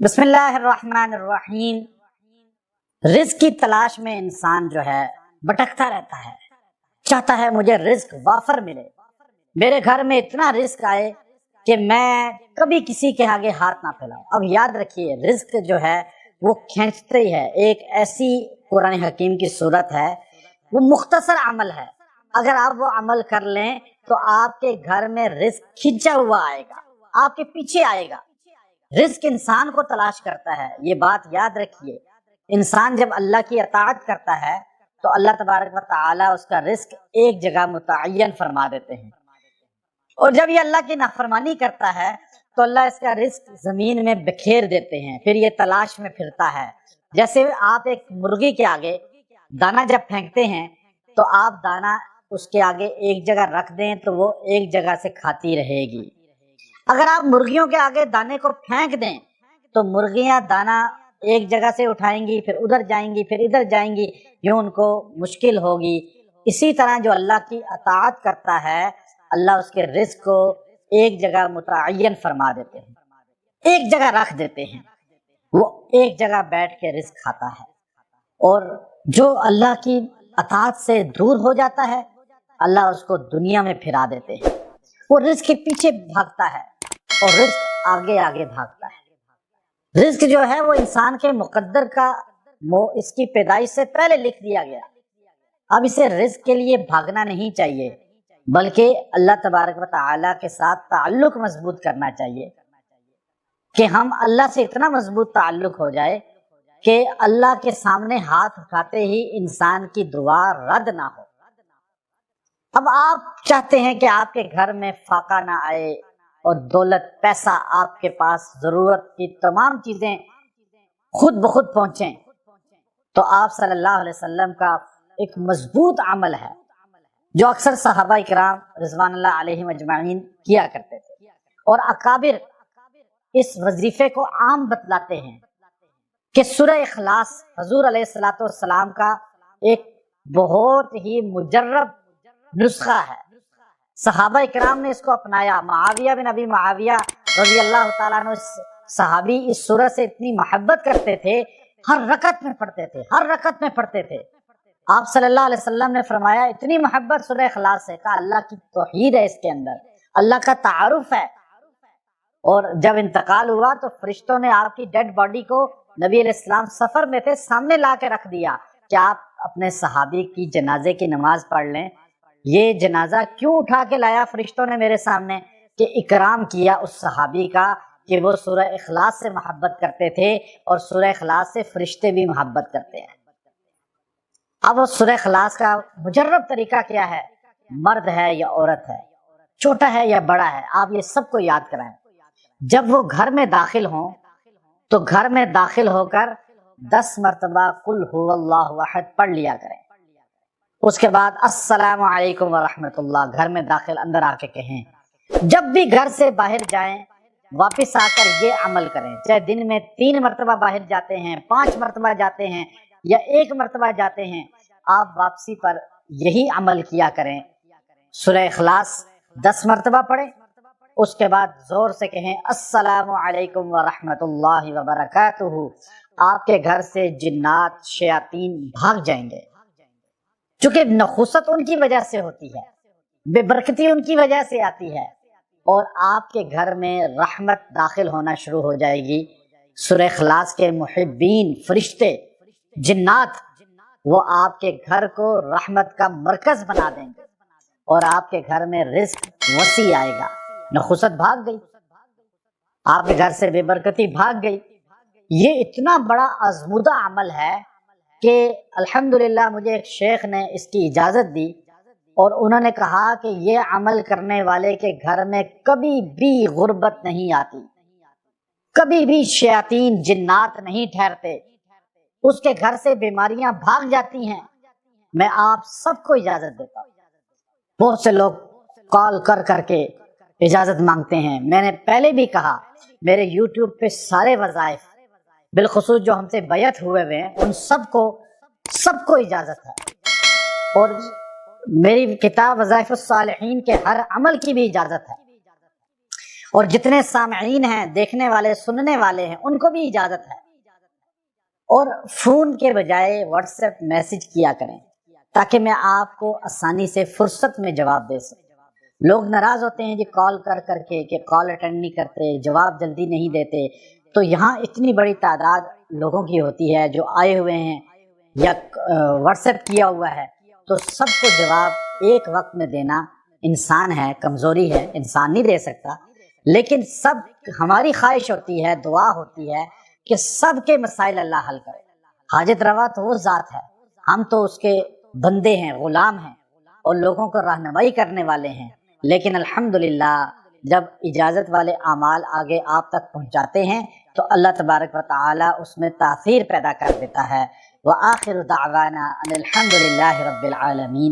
بسم اللہ الرحمن الرحیم۔ رزق کی تلاش میں انسان جو ہے بھٹکتا رہتا ہے، چاہتا ہے مجھے رزق وافر ملے، میرے گھر میں اتنا رزق آئے کہ میں کبھی کسی کے آگے ہاتھ نہ پھیلاؤں۔ اب یاد رکھیے، رزق جو ہے وہ کھینچتے ہی ہے۔ ایک ایسی قرآن حکیم کی صورت ہے، وہ مختصر عمل ہے، اگر آپ وہ عمل کر لیں تو آپ کے گھر میں رزق کھینچا ہوا آئے گا، آپ کے پیچھے آئے گا۔ رزق انسان کو تلاش کرتا ہے، یہ بات یاد رکھیے۔ انسان جب اللہ کی اطاعت کرتا ہے تو اللہ تبارک و تعالی اس کا رزق ایک جگہ متعین فرما دیتے ہیں، اور جب یہ اللہ کی نافرمانی کرتا ہے تو اللہ اس کا رزق زمین میں بکھیر دیتے ہیں، پھر یہ تلاش میں پھرتا ہے۔ جیسے آپ ایک مرغی کے آگے دانا جب پھینکتے ہیں تو آپ دانا اس کے آگے ایک جگہ رکھ دیں تو وہ ایک جگہ سے کھاتی رہے گی۔ اگر آپ مرغیوں کے آگے دانے کو پھینک دیں تو مرغیاں دانا ایک جگہ سے اٹھائیں گی، پھر ادھر جائیں گی، پھر ادھر جائیں گی، یوں ان کو مشکل ہوگی۔ اسی طرح جو اللہ کی اطاعت کرتا ہے، اللہ اس کے رزق کو ایک جگہ متعین فرما دیتے ہیں، ایک جگہ رکھ دیتے ہیں، وہ ایک جگہ بیٹھ کے رزق کھاتا ہے۔ اور جو اللہ کی اطاعت سے دور ہو جاتا ہے، اللہ اس کو دنیا میں پھرا دیتے ہیں، وہ رزق کے پیچھے بھاگتا ہے اور رزق آگے آگے بھاگتا ہے۔ رزق جو ہے وہ انسان کے مقدر کا، اس کی پیدائش سے پہلے لکھ دیا گیا۔ اب اسے رزق کے لیے بھاگنا نہیں چاہیے، بلکہ اللہ تبارک و تعالیٰ کے ساتھ تعلق مضبوط کرنا چاہیے کہ ہم اللہ سے اتنا مضبوط تعلق ہو جائے کہ اللہ کے سامنے ہاتھ اٹھاتے ہی انسان کی دعا رد نہ ہو۔ اب آپ چاہتے ہیں کہ آپ کے گھر میں فاقہ نہ آئے اور دولت، پیسہ آپ کے پاس، ضرورت کی تمام چیزیں خود بخود پہنچیں، تو آپ صلی اللہ علیہ وسلم کا ایک مضبوط عمل ہے جو اکثر صحابہ کرام رضوان اللہ علیہم اجمعین کیا کرتے تھے، اور اکابر اس وظیفے کو عام بتلاتے ہیں کہ سورہ اخلاص حضور علیہ الصلوۃ والسلام کا ایک بہت ہی مجرب نسخہ ہے۔ صحابہ کرام نے اس کو اپنایا۔ معاویہ بن ابی معاویہ رضی اللہ تعالیٰ عنہ صحابی اس سورہ سے اتنی محبت کرتے تھے، ہر رکعت میں پڑھتے تھے، ہر رکعت میں پڑھتے تھے۔ آپ صلی اللہ علیہ وسلم نے فرمایا اتنی محبت سورہ اخلاص سے، کہا اللہ کی توحید ہے اس کے اندر، اللہ کا تعارف ہے۔ اور جب انتقال ہوا تو فرشتوں نے آپ کی ڈیڈ باڈی کو، نبی علیہ السلام سفر میں تھے، سامنے لا کے رکھ دیا کہ آپ اپنے صحابی کی جنازے کی نماز پڑھ لیں۔ یہ جنازہ کیوں اٹھا کے لایا فرشتوں نے میرے سامنے؟ کہ اکرام کیا اس صحابی کا کہ وہ سورہ اخلاص سے محبت کرتے تھے، اور سورہ اخلاص سے فرشتے بھی محبت کرتے ہیں۔ اب وہ سورہ اخلاص کا مجرب طریقہ کیا ہے؟ مرد ہے یا عورت ہے، چھوٹا ہے یا بڑا ہے، آپ یہ سب کو یاد کرائیں۔ جب وہ گھر میں داخل ہوں تو گھر میں داخل ہو کر 10 مرتبہ قل هو اللہ احد پڑھ لیا کریں۔ اس کے بعد السلام علیکم ورحمۃ اللہ گھر میں داخل اندر آ کے کہیں۔ جب بھی گھر سے باہر جائیں، واپس آ کر یہ عمل کریں، چاہے دن میں 3 مرتبہ باہر جاتے ہیں، 5 مرتبہ جاتے ہیں یا 1 مرتبہ جاتے ہیں، آپ واپسی پر یہی عمل کیا کریں۔ سورہ اخلاص 10 مرتبہ پڑھیں، اس کے بعد زور سے کہیں السلام علیکم ورحمۃ اللہ وبرکاتہ۔ آپ کے گھر سے جنات، شیاطین بھاگ جائیں گے، چونکہ نحوست ان کی وجہ سے ہوتی ہے، بے برکتی ان کی وجہ سے آتی ہے، اور آپ کے گھر میں رحمت داخل ہونا شروع ہو جائے گی۔ سورہ اخلاص کے محبین، فرشتے، جنات، وہ آپ کے گھر کو رحمت کا مرکز بنا دیں گے، اور آپ کے گھر میں رزق وسیع آئے گا۔ نحوست بھاگ گئی، آپ کے گھر سے بے برکتی بھاگ گئی۔ یہ اتنا بڑا آزمودہ عمل ہے کہ الحمدللہ مجھے ایک شیخ نے اس کی اجازت دی، اور انہوں نے کہا کہ یہ عمل کرنے والے کے گھر میں کبھی بھی غربت نہیں آتی، کبھی بھی شیاطین، جنات نہیں ٹھہرتے، اس کے گھر سے بیماریاں بھاگ جاتی ہیں۔ میں آپ سب کو اجازت دیتا ہوں۔ بہت سے لوگ کال کر کر کے اجازت مانگتے ہیں۔ میں نے پہلے بھی کہا، میرے یوٹیوب پہ سارے وظائف، بالخصوص جو ہم سے بیعت ہوئے ہوئے ہیں، ان سب کو اجازت ہے، اور میری کتاب وظائف الصالحین کے ہر عمل کی بھی اجازت ہے۔ اور جتنے سامعین ہیں، دیکھنے والے، سننے والے ہیں، ان کو بھی اجازت ہے، اور فون کے بجائے واٹس ایپ میسج کیا کریں تاکہ میں آپ کو آسانی سے فرصت میں جواب دے سکوں۔ لوگ ناراض ہوتے ہیں جی کال کر کر کے کہ کال اٹینڈ نہیں کرتے، جواب جلدی نہیں دیتے، تو یہاں اتنی بڑی تعداد لوگوں کی ہوتی ہے جو آئے ہوئے ہیں یا واٹس ایپ کیا ہوا ہے، تو سب کو جواب ایک وقت میں دینا انسان ہے، کمزوری ہے، انسان نہیں دے سکتا، لیکن سب ہماری خواہش ہوتی ہے، دعا ہوتی ہے کہ سب کے مسائل اللہ حل کرے۔ حاجت روا تو وہ ذات ہے، ہم تو اس کے بندے ہیں، غلام ہیں، اور لوگوں کو رہنمائی کرنے والے ہیں، لیکن الحمدللہ جب اجازت والے اعمال آگے آپ تک پہنچاتے ہیں تو اللہ تبارک و تعالی اس میں تاثیر پیدا کر دیتا ہے۔ وآخر دعوانا ان الحمدللہ رب العالمین۔